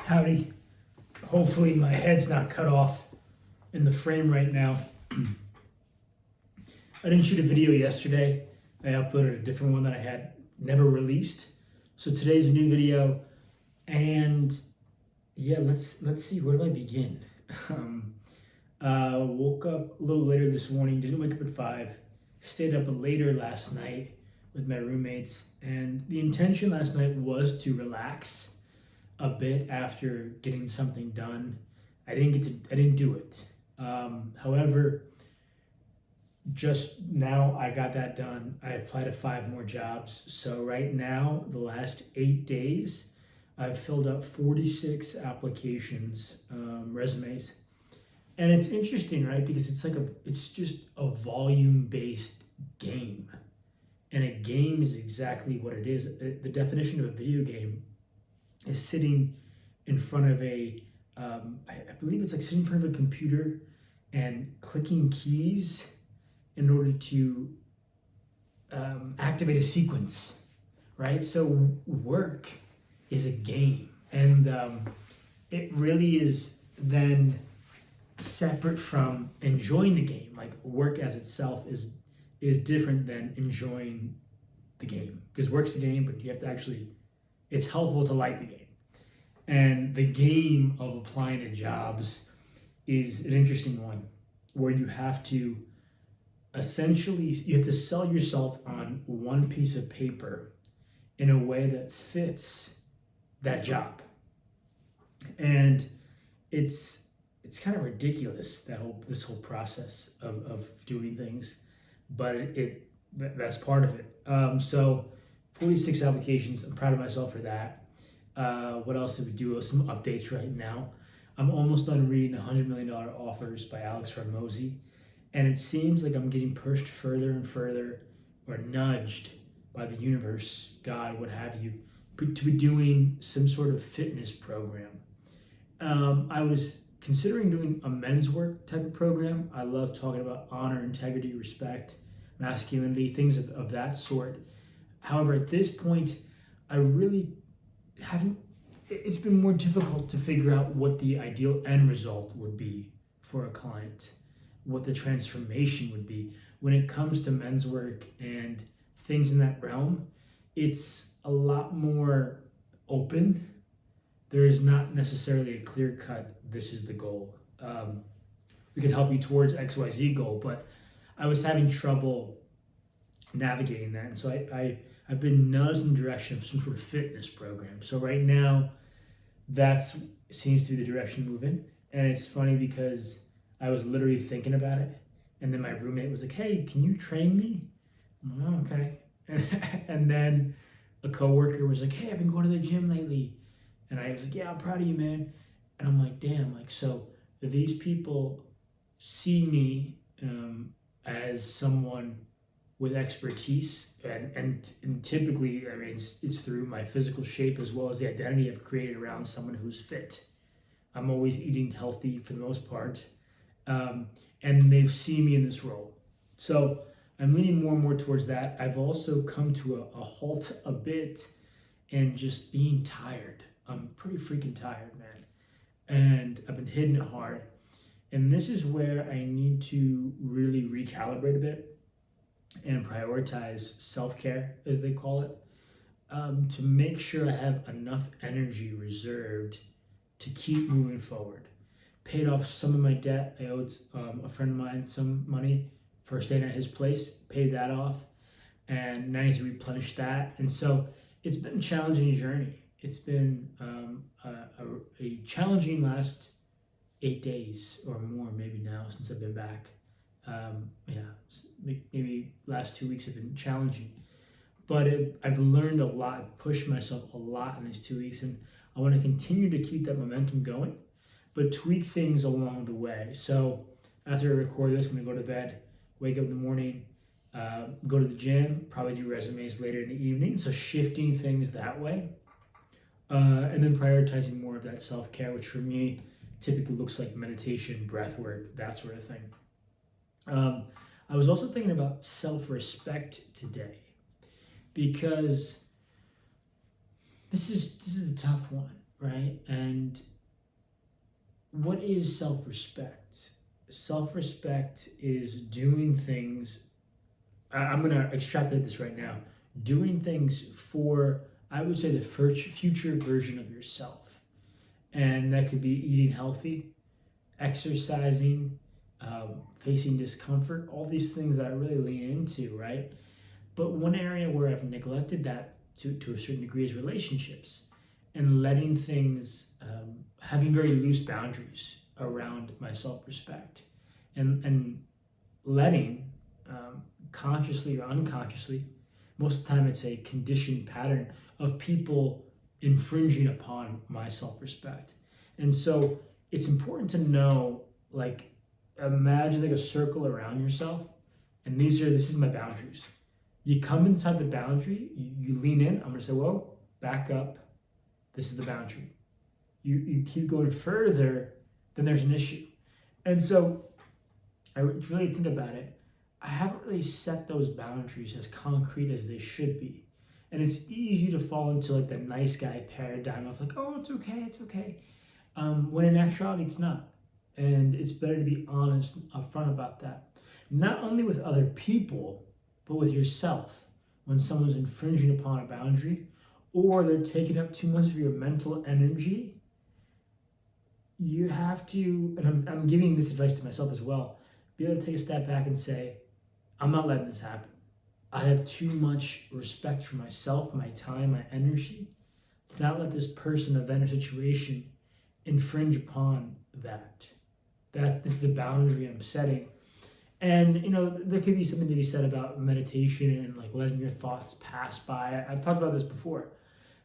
Howdy. Hopefully my head's not cut off in the frame right now. I didn't shoot a video yesterday. I uploaded a different one that I had never released. So today's a new video, and yeah, let's see, where do I begin? Woke up a little later this morning, didn't wake up at 5, stayed up later last night with my roommates, and the intention last night was to relax a bit after getting something done. I didn't do it. However, just now I got that done. I applied to 5 more jobs. So right now, the last 8 days, I've filled out 46 applications, resumes. And it's interesting, right? Because it's just a volume-based game. And a game is exactly what it is. The definition of a video game is sitting in front of I believe it's like sitting in front of a computer and clicking keys in order to activate a sequence, right? So work is a game, and it really is then separate from enjoying the game. Like, work as itself is different than enjoying the game, because work's a game, but you have to actually, it's helpful to like the game. And the game of applying to jobs is an interesting one, where you have to sell yourself on one piece of paper in a way that fits that job. And it's kind of ridiculous, this whole process of doing things, but that's part of it. So 46 applications. I'm proud of myself for that. What else did we do? Some updates right now. I'm almost done reading $100 Million Offers by Alex Hormozi, and it seems like I'm getting pushed further and further, or nudged by the universe, God, what have you, to be doing some sort of fitness program. I was considering doing a men's work type of program. I love talking about honor, integrity, respect, masculinity, things of that sort. However, at this point, I really it's been more difficult to figure out what the ideal end result would be for a client, what the transformation would be. When it comes to men's work and things in that realm, it's a lot more open. There is not necessarily a clear cut, this is the goal. We can help you towards XYZ goal, but I was having trouble navigating that. And so I've been nudged in the direction of some sort of fitness program. So right now, that seems to be the direction to move in. And it's funny because I was literally thinking about it, and then my roommate was like, "Hey, can you train me?" I'm like, "Oh, okay." And then a coworker was like, "Hey, I've been going to the gym lately." And I was like, "Yeah, I'm proud of you, man." And I'm like, damn, like, so these people see me as someone with expertise, and typically, I mean, it's through my physical shape as well as the identity I've created around someone who's fit. I'm always eating healthy for the most part, and they've seen me in this role. So I'm leaning more and more towards that. I've also come to a halt a bit and just being tired. I'm pretty freaking tired, man, and I've been hitting it hard. And this is where I need to really recalibrate a bit and prioritize self-care, as they call it, to make sure I have enough energy reserved to keep moving forward. Paid off some of my debt. I owed a friend of mine some money for staying at his place, paid that off, and now I need to replenish that. And so it's been a challenging journey. It's been a challenging last 8 days or more, maybe now, since I've been back. Maybe last 2 weeks have been challenging, but I've learned a lot. I've pushed myself a lot in these 2 weeks, and I want to continue to keep that momentum going, but tweak things along the way. So after I record this, I'm gonna go to bed, wake up in the morning, go to the gym, probably do resumes later in the evening. So shifting things that way, and then prioritizing more of that self-care, which for me typically looks like meditation, breath work, that sort of thing. I was also thinking about self-respect today, because this is a tough one. right? And what is self-respect? Self-respect is doing things. I'm going to extrapolate this right now. Doing things for, I would say, the future version of yourself. And that could be eating healthy, exercising, facing discomfort, all these things that I really lean into, right? But one area where I've neglected that to a certain degree is relationships and letting things, having very loose boundaries around my self respect and letting, consciously or unconsciously, most of the time it's a conditioned pattern of people infringing upon my self respect. And so it's important to know, like, imagine like a circle around yourself, and this is my boundaries. You come inside the boundary, you lean in. I'm gonna say, whoa, back up. This is the boundary. You keep going further, then there's an issue. And so I really think about it. I haven't really set those boundaries as concrete as they should be. And it's easy to fall into like the nice guy paradigm of like, oh, it's okay, it's okay. When in actuality, it's not. And it's better to be honest upfront about that. Not only with other people, but with yourself. When someone's infringing upon a boundary or they're taking up too much of your mental energy, you have to, and I'm giving this advice to myself as well, be able to take a step back and say, I'm not letting this happen. I have too much respect for myself, my time, my energy, to not let this person, event, or situation infringe upon that. That this is a boundary I'm setting. And there could be something to be said about meditation and like letting your thoughts pass by. I've talked about this before.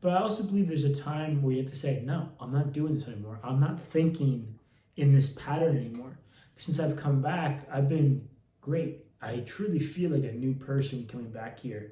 But I also believe there's a time where you have to say, no, I'm not doing this anymore. I'm not thinking in this pattern anymore. Since I've come back, I've been great. I truly feel like a new person coming back here.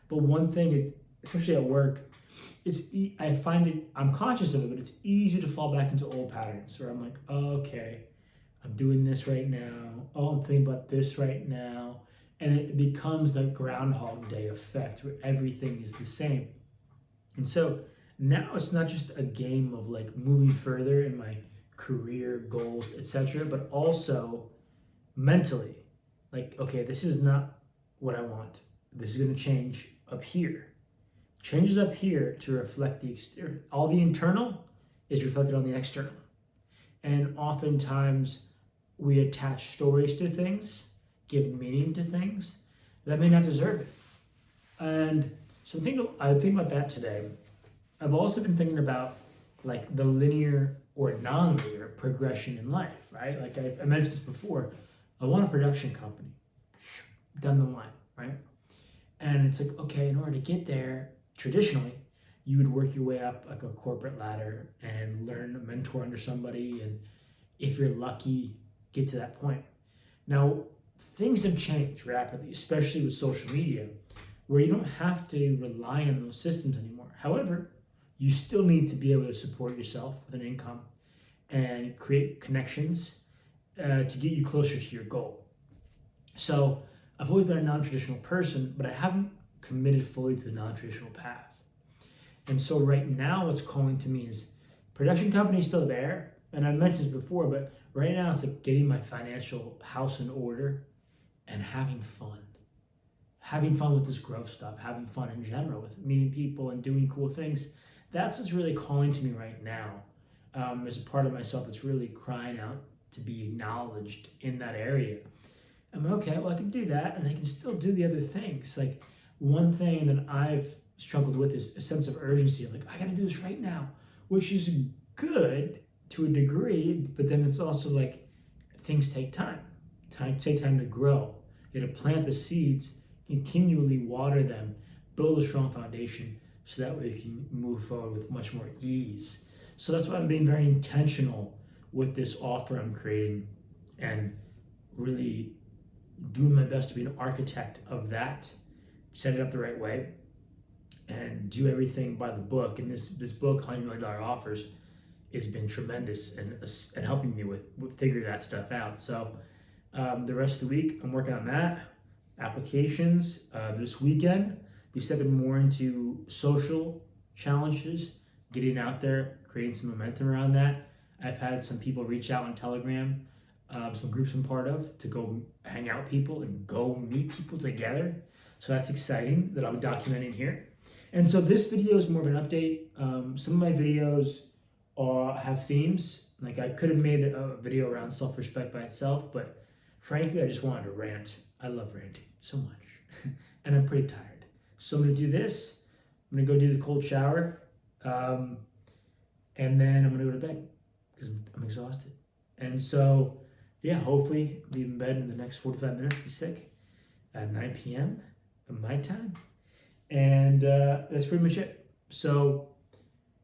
But one thing, especially at work, I find it, I'm conscious of it, but it's easy to fall back into old patterns where I'm like, oh, okay, I'm doing this right now. Oh, I'm thinking about this right now. And it becomes the Groundhog Day effect where everything is the same. And so now it's not just a game of like moving further in my career goals, etc., but also mentally, like, okay, this is not what I want. This is going to change up here. Changes up here to reflect the exterior. All the internal is reflected on the external. And oftentimes we attach stories to things, give meaning to things that may not deserve it. And so I think about that today. I've also been thinking about like the linear or non-linear progression in life, right? Like I mentioned this before. I want a production company down the line, right? And it's like, okay, in order to get there, traditionally, you would work your way up like a corporate ladder and learn a mentor under somebody. And if you're lucky, get to that point. Now, things have changed rapidly, especially with social media, where you don't have to rely on those systems anymore. However, you still need to be able to support yourself with an income and create connections to get you closer to your goal. So I've always been a non-traditional person, but I haven't committed fully to the non-traditional path. And so right now what's calling to me is production company still there. And I mentioned this before, but right now it's like getting my financial house in order and having fun. Having fun with this growth stuff, having fun in general with meeting people and doing cool things. That's what's really calling to me right now. There's a part of myself that's really crying out to be acknowledged in that area. I'm like, okay, well, I can do that, and I can still do the other things. Like, one thing that I've struggled with is a sense of urgency. I'm like, I gotta do this right now, which is good to a degree, but then it's also like things take time. Take time to grow. You gotta plant the seeds, continually water them, build a strong foundation, so that way you can move forward with much more ease. So that's why I'm being very intentional with this offer I'm creating and really doing my best to be an architect of that, set it up the right way, and do everything by the book. And this book, $100 Million Offers, has been tremendous and helping me with figure that stuff out. So the rest of the week, I'm working on that. Applications this weekend, be stepping more into social challenges, getting out there, creating some momentum around that. I've had some people reach out on Telegram, some groups I'm part of, to go hang out with people and go meet people together. So that's exciting that I'm documenting here. And so this video is more of an update. Some of my videos have themes. Like I could have made a video around self-respect by itself, but frankly, I just wanted to rant. I love ranting so much, and I'm pretty tired. So I'm gonna do this. I'm gonna go do the cold shower, and then I'm gonna go to bed because I'm exhausted. And so, yeah, hopefully leave in bed in the next 45 minutes. Be sick at 9 p.m. of my time, and that's pretty much it. So,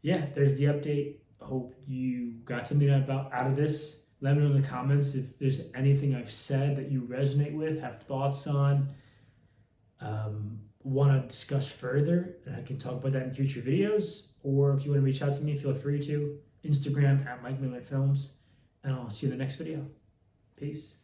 yeah, there's the update. Hope you got something out of this. Let me know in the comments if there's anything I've said that you resonate with, have thoughts on, want to discuss further, and I can talk about that in future videos. Or if you want to reach out to me, feel free to. Instagram at Mike Miller Films, and I'll see you in the next video. Peace.